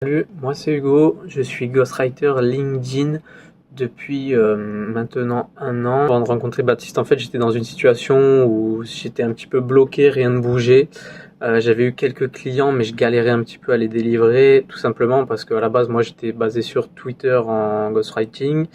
Salut, moi c'est Hugo, je suis ghostwriter LinkedIn depuis maintenant 1 an. Avant de rencontrer Baptiste, en fait, j'étais dans une situation où j'étais un petit peu bloqué, rien ne bougeait. J'avais eu quelques clients, mais je galérais un petit peu à les délivrer, tout simplement parce qu'à la base, moi, j'étais basé sur Twitter en ghostwriting,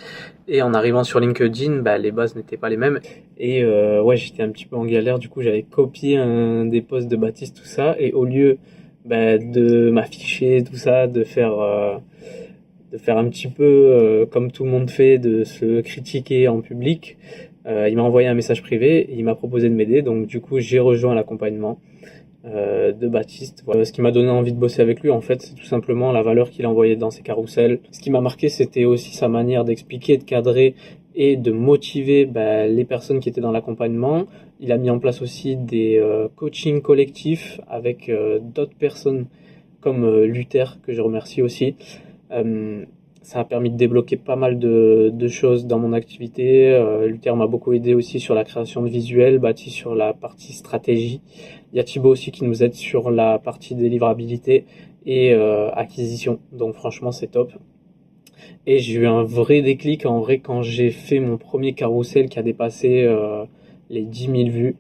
et en arrivant sur LinkedIn, bah, les bases n'étaient pas les mêmes. Et ouais, j'étais un petit peu en galère. Du coup, j'avais copié un des posts de Baptiste, tout ça, et au lieu de m'afficher, tout ça, de faire un petit peu comme tout le monde fait, de se critiquer en public. Il m'a envoyé un message privé et il m'a proposé de m'aider. Donc du coup, j'ai rejoint l'accompagnement de Baptiste. Voilà. Ce qui m'a donné envie de bosser avec lui, en fait, c'est tout simplement la valeur qu'il envoyait dans ses carousels. Ce qui m'a marqué, c'était aussi sa manière d'expliquer, de cadrer et de motiver les personnes qui étaient dans l'accompagnement. Il a mis en place aussi des coachings collectifs avec d'autres personnes comme Luther, que je remercie aussi. Euh, Ça a permis de débloquer pas mal de choses dans mon activité. Luther m'a beaucoup aidé aussi sur la création de visuels, Baptiste sur la partie stratégie. Il y a Thibaut aussi qui nous aide sur la partie délivrabilité et acquisition. Donc franchement, c'est top. Et j'ai eu un vrai déclic en vrai quand j'ai fait mon premier carrousel qui a dépassé les 10 000 vues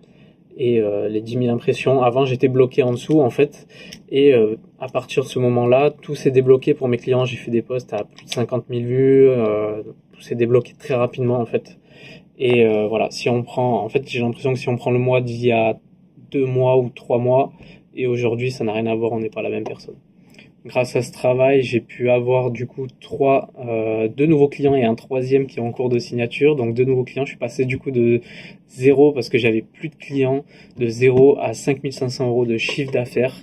et les 10 000 impressions. Avant, j'étais bloqué en dessous, en fait. Et à partir de ce moment-là, tout s'est débloqué pour mes clients. J'ai fait des posts à plus de 50 000 vues. Tout s'est débloqué très rapidement, en fait. Et voilà, si on prend, en fait, j'ai l'impression que si on prend le mois d'il y a 2 mois ou 3 mois, et aujourd'hui, ça n'a rien à voir, on n'est pas la même personne. Grâce à ce travail, j'ai pu avoir du coup deux nouveaux clients et un troisième qui est en cours de signature. Donc deux nouveaux clients, je suis passé du coup de zéro parce que j'avais plus de clients, de zéro à 5 500 € de chiffre d'affaires.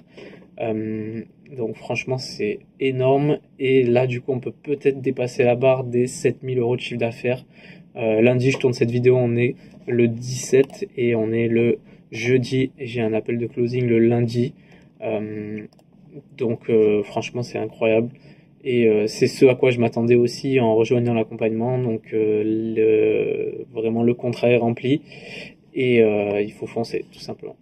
Euh, donc franchement, c'est énorme. Et là, du coup, on peut peut-être dépasser la barre des 7 000 € de chiffre d'affaires. Lundi, je tourne cette vidéo, on est le 17 et on est le jeudi. Et j'ai un appel de closing le lundi. Euh, donc franchement, c'est incroyable. Et c'est ce à quoi je m'attendais aussi en rejoignant l'accompagnement. Donc vraiment, le contrat est rempli et il faut foncer, tout simplement.